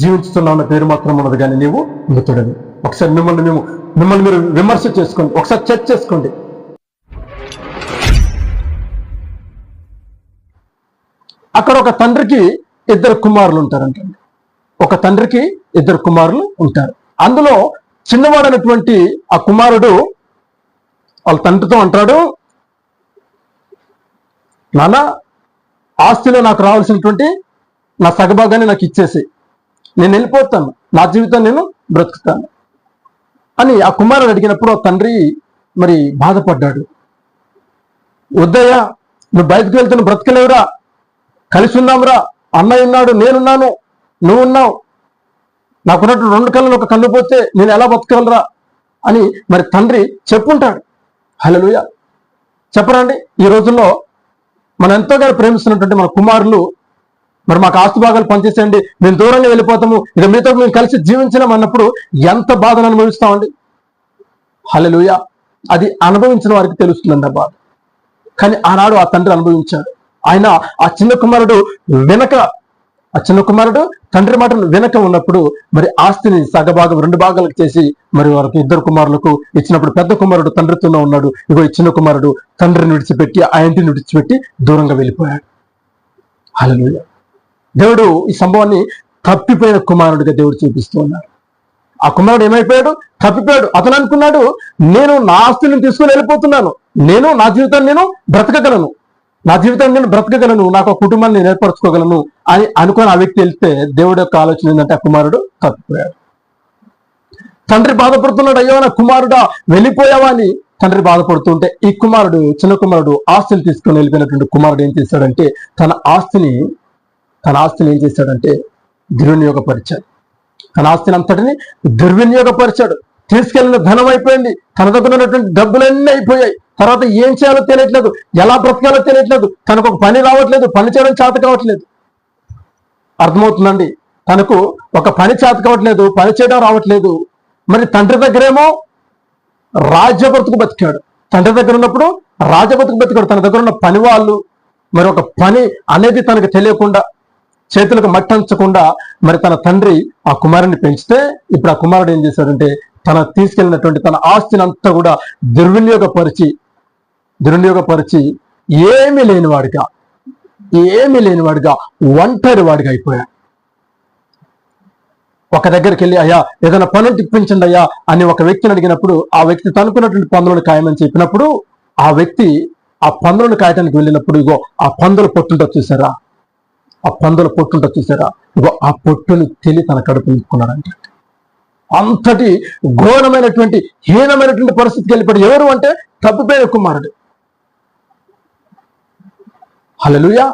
జీవించుతున్నావు పేరు మాత్రం ఉన్నది, కానీ నీవు మృతుడని. ఒకసారి మిమ్మల్ని మీరు విమర్శ చేసుకోండి, ఒకసారి చెక్ చేసుకోండి. అక్కడ ఒక తండ్రికి 2 కుమారులు ఉంటారంటండి. ఒక తండ్రికి 2 కుమారులు ఉంటారు. అందులో చిన్నవాడైనటువంటి ఆ కుమారుడు వాళ్ళ తండ్రితో అంటాడు, నాన్న, ఆస్తిలో నాకు రావాల్సినటువంటి నా సగభాగాన్ని నాకు ఇచ్చేసి నేను వెళ్ళిపోతాను, నా జీవితం నేను బ్రతుకుతాను అని ఆ కుమారుడు అడిగినప్పుడు ఆ తండ్రి మరి బాధపడ్డాడు. వద్దయ్యా, నువ్వు బయటకు వెళ్తే నువ్వు బ్రతకలేవురా, కలిసి ఉన్నాంరా, అన్నయ్య ఉన్నాడు, నేనున్నాను, నువ్వు ఉన్నావు, నాకున్నట్టు 2 కళ్ళు ఒక కన్ను పోతే నేను ఎలా బతకగలరా అని మరి తండ్రి చెప్పుంటాడు. హల్లెలూయా. చెప్పరండి, ఈ రోజుల్లో మనం ఎంతోగా ప్రేమిస్తున్నటువంటి మన కుమారులు మరి మాకు ఆస్తి భాగాలు పనిచేసేయండి, మేము దూరంగా వెళ్ళిపోతాము, ఇక మీతో మేము కలిసి జీవించలేం అన్నప్పుడు ఎంత బాధను అనుభవిస్తామండి. హల్లెలూయా. అది అనుభవించిన వారికి తెలుస్తుందండి ఆ బాధ. కానీ ఆనాడు ఆ తండ్రి అనుభవించాడు. ఆయన ఆ చిన్న కుమారుడు తండ్రి మాటను వెనక ఉన్నప్పుడు మరి ఆస్తిని సగభాగం 2 భాగాలకు చేసి మరి వారికి 2 కుమారులకు ఇచ్చినప్పుడు పెద్ద కుమారుడు తండ్రితోనే ఉన్నాడు. ఇగో ఈ చిన్న కుమారుడు తండ్రిని విడిచిపెట్టి ఆ ఇంటిని విడిచిపెట్టి దూరంగా వెళ్ళిపోయాడు. హల్లెలూయా. దేవుడు ఈ సంభవాన్ని తప్పిపోయిన కుమారుడిగా దేవుడు చూపిస్తూ ఉన్నాడు. ఆ కుమారుడు ఏమైపోయాడు? తప్పిపోయాడు. అతను అనుకున్నాడు, నేను నా ఆస్తిని తీసుకుని వెళ్ళిపోతున్నాను, నేను నా జీవితాన్ని నేను బ్రతకగలను, నాకు ఒక కుటుంబాన్ని నేను ఏర్పరచుకోగలను అని అనుకుని ఆ వ్యక్తి వెళ్తే దేవుడి యొక్క ఆలోచన ఏంటంటే ఆ కుమారుడు తప్పిపోయాడు. తండ్రి బాధపడుతున్నాడు, అయ్యో నా కుమారుడా వెళ్ళిపోయావా అని తండ్రి బాధపడుతుంటే ఈ చిన్న కుమారుడు ఆస్తిని తీసుకుని వెళ్ళిపోయినటువంటి కుమారుడు ఏం చేశాడంటే తన ఆస్తిని ఏం చేశాడంటే దుర్వినియోగపరిచాడు. తన ఆస్తిని అంతటిని దుర్వినియోగపరిచాడు. తీసుకెళ్లిన ధనం అయిపోయింది, తన దగ్గర ఉన్నటువంటి డబ్బులన్నీ అయిపోయాయి. తర్వాత ఏం చేయాలో తెలియట్లేదు, ఎలా బ్రతకాలో తెలియట్లేదు, తనకు ఒక పని రావట్లేదు, పని చేయడం చేత కావట్లేదు. అర్థమవుతుందండి, తనకు ఒక పని చేత కావట్లేదు, పని చేయడం రావట్లేదు. మరి తండ్రి దగ్గరేమో రాజ్య బ్రతుకు బతికాడు. తండ్రి దగ్గర ఉన్నప్పుడు రాజ్య బ్రతుకు బతికాడు. తన దగ్గర ఉన్న పని వాళ్ళు మరి ఒక పని అనేది తనకు తెలియకుండా, చేతులకు మట్టంచకుండా మరి తన తండ్రి ఆ కుమారుని పెంచితే ఇప్పుడు ఆ కుమారుడు ఏం చేశాడంటే తన తీసుకెళ్ళినటువంటి తన ఆస్తిని అంతా కూడా దుర్వినియోగపరిచి ఏమీ లేనివాడిగా ఒంటరి వాడిగా అయిపోయాడు. ఒక దగ్గరికి వెళ్ళి, అయ్యా ఏదైనా పనులు తిప్పించండి అయ్యా అని ఒక వ్యక్తిని అడిగినప్పుడు ఆ వ్యక్తి తనుకున్నటువంటి పందులను కాయమని చెప్పినప్పుడు ఆ వ్యక్తి ఆ పందులను కాయటానికి వెళ్ళినప్పుడు ఇగో ఆ పందుల పొట్టుంటో చూసారా, ఇగో ఆ పొట్టును తెలి తన కడుపు నింపుకున్నాడంటే అంతటి ఘోరమైనటువంటి హీనమైనటువంటి పరిస్థితికి వెళ్ళిపోయాడు. ఎవరు అంటే తప్పిపోయిన కుమారుడు. హల్లెలూయా.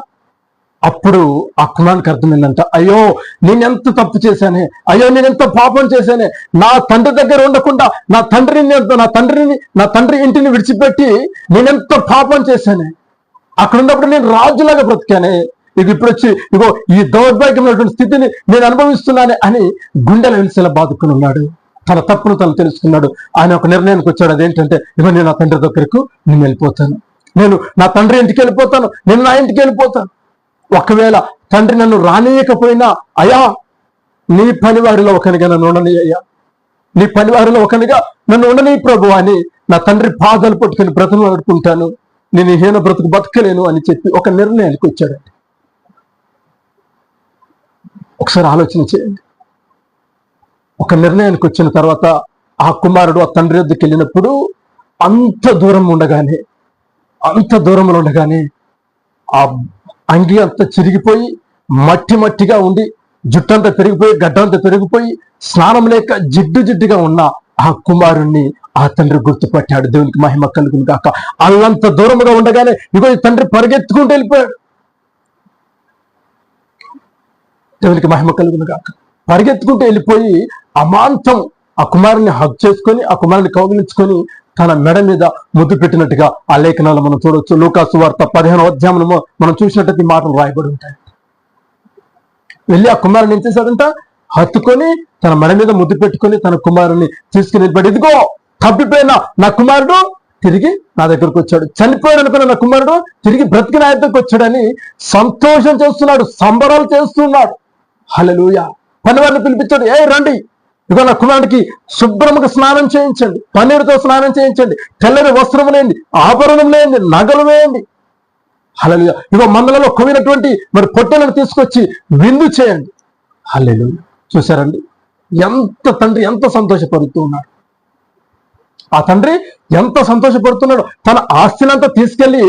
అప్పుడు ఆ కుమారునికి అర్థమైందంట, అయ్యో నేనెంత తప్పు చేశానే, అయ్యో నేనెంత పాపం చేశానే, నా తండ్రి దగ్గర ఉండకుండా నా తండ్రి ఇంటిని విడిచిపెట్టి నేనెంత పాపం చేశానే, అక్కడ ఉన్నప్పుడు నేను రాజులాగా బ్రతికానే, ఇప్పుడు వచ్చి ఇగో ఈ దౌర్భాగ్యమైనటువంటి స్థితిని నేను అనుభవిస్తున్నానే అని గుండెల వెలిసేలా బాదుకుని ఉన్నాడు. తన తప్పును తను తెలుసుకున్నాడు. ఆయన ఒక నిర్ణయానికి వచ్చాడు, అదేంటంటే ఇగో నేను నా తండ్రి దగ్గరకు నేను వెళ్ళిపోతాను, నేను నా తండ్రి ఇంటికి వెళ్ళిపోతాను, నేను నా ఇంటికి వెళ్ళిపోతాను. ఒకవేళ తండ్రి నన్ను రానియకపోయినా అయ్యా నీ పనివారిలో ఒకనిగా నన్ను ఉండని, అయ్యా నీ పనివారిలో ఒకనిగా నన్ను ఉండని ప్రభు అని నా తండ్రి పాదాలు పట్టుకుని బ్రతుకులు ఆడుకుంటాను, నేను హీన బ్రతుకు బతకలేను అని చెప్పి ఒక నిర్ణయానికి వచ్చాడండి. ఒకసారి ఆలోచన చేయండి. ఒక నిర్ణయానికి వచ్చిన తర్వాత ఆ కుమారుడు ఆ తండ్రి వద్దకు వెళ్ళినప్పుడు అంత దూరంలో ఉండగానే ఆ అంగి అంతా చిరిగిపోయి మట్టిగా ఉండి జుట్టంతా పెరిగిపోయి గడ్డంతా పెరిగిపోయి స్నానం లేక జిడ్డుగా ఉన్న ఆ కుమారుణ్ణి ఆ తండ్రి గుర్తుపట్టాడు. దేవునికి మహిమ కలుగును గాక. అల్లంత దూరముగా ఉండగానే ఇగో ఈ తండ్రి పరిగెత్తుకుంటూ వెళ్ళిపోయాడు. దేవునికి మహిమ కలుగును గాక. పరిగెత్తుకుంటూ వెళ్ళిపోయి అమాంతం ఆ కుమారుని హగ్ చేసుకొని ఆ కుమారుని కౌగిలించుకొని తన మెడ మీద ముద్దు పెట్టినట్టుగా ఆ లేఖనాలు మనం చూడవచ్చు. లూకా సువార్త 15వ అధ్యాయంలో మనం చూసినట్టు ఈ మాటలు రాయబడి ఉంటాయి. వెళ్ళి ఆ కుమారుని ఏం చేశాడంట, హత్తుకొని తన మెడ మీద ముద్దు పెట్టుకొని తన కుమారుని తీసుకుని వెళ్ళిపోయాడు. ఇదిగో తప్పిపోయిన నా కుమారుడు తిరిగి నా దగ్గరకు వచ్చాడు, చనిపోయాడు అనుకున్న నా కుమారుడు తిరిగి బ్రతికి నా దగ్గరకు వచ్చాడని సంతోషం చేస్తున్నాడు, సంబరాలు చేస్తున్నాడు. హల్లెలూయా. పనివారిని పిలిపించాడు, రండి, ఇదిగో నా కుమారుడికి శుభ్రముగా స్నానం చేయించండి, పన్నీరుతో స్నానం చేయించండి, తెల్లని వస్త్రం లేండి, ఆభరణం లేండి, నగలు వేయండి. హల్లెలూయా. ఇగో మందలలో కొవ్వినటువంటి మరి పొట్టెలను తీసుకొచ్చి విందు చేయండి. హల్లెలూయా. చూశారండి, తండ్రి ఎంత సంతోషపడుతూ ఉన్నాడు. ఆ తండ్రి ఎంత సంతోషపడుతున్నాడు. తన ఆస్తినంతా తీసుకెళ్లి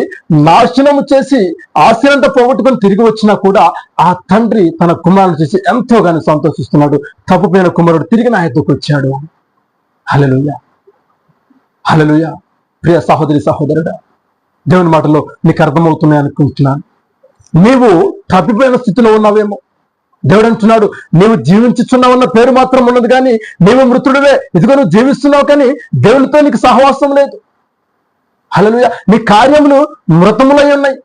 నాశనము చేసి ఆస్తినంతా పోగొట్టుకొని తిరిగి వచ్చినా కూడా ఆ తండ్రి తన కుమారుని చేసి ఎంతోగానో సంతోషిస్తున్నాడు. తప్పుపోయిన కుమారుడు తిరిగి నా ఎద్దుకు వచ్చాడు. హల్లెలూయా, హల్లెలూయా. ప్రియ సహోదరి సహోదరుడా, దేవుని మాటలో నీకు అర్థమవుతున్నాయి అనుకుంటున్నాను. నీవు తప్పిపోయిన స్థితిలో ఉన్నావేమో. దేవుడు అంటున్నాడు, నీవు జీవించుచున్నావన్న పేరు మాత్రం ఉన్నది కానీ నీవు మృతుడివే. ఇదిగో నువ్వు జీవిస్తున్నావు కానీ దేవునితో నీకు సహవాసం లేదు. హల్లెలూయా. నీ కార్యములు మృతములై ఉన్నాయి.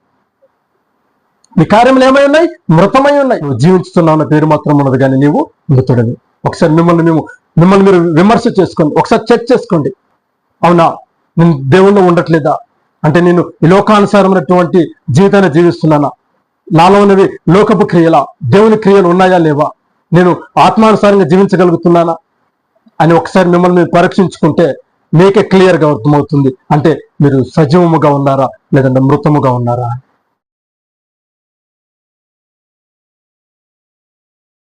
నీ కార్యములు ఏమై ఉన్నాయి? మృతమై ఉన్నాయి. నువ్వు జీవించుతున్నావు అన్న పేరు మాత్రం ఉన్నది కానీ నీవు మృతుడివి. ఒకసారి మిమ్మల్ని మీరు విమర్శ చేసుకోండి, ఒకసారి చెక్ చేసుకోండి. అవునా, నేను దేవుణ్ణి ఉండట్లేదా? అంటే నేను ఈ లోకానుసారమైనటువంటి జీవితాన్ని జీవిస్తున్నానా? నాలో ఉన్నవి లోకపు క్రియలా, దేవుని క్రియలు ఉన్నాయా లేవా? నేను ఆత్మానుసారంగా జీవించగలుగుతున్నానా అని ఒకసారి మిమ్మల్ని పరీక్షించుకుంటే మీకే క్లియర్గా అర్థమవుతుంది. అంటే మీరు సజీవముగా ఉన్నారా లేదంటే మృతముగా ఉన్నారా.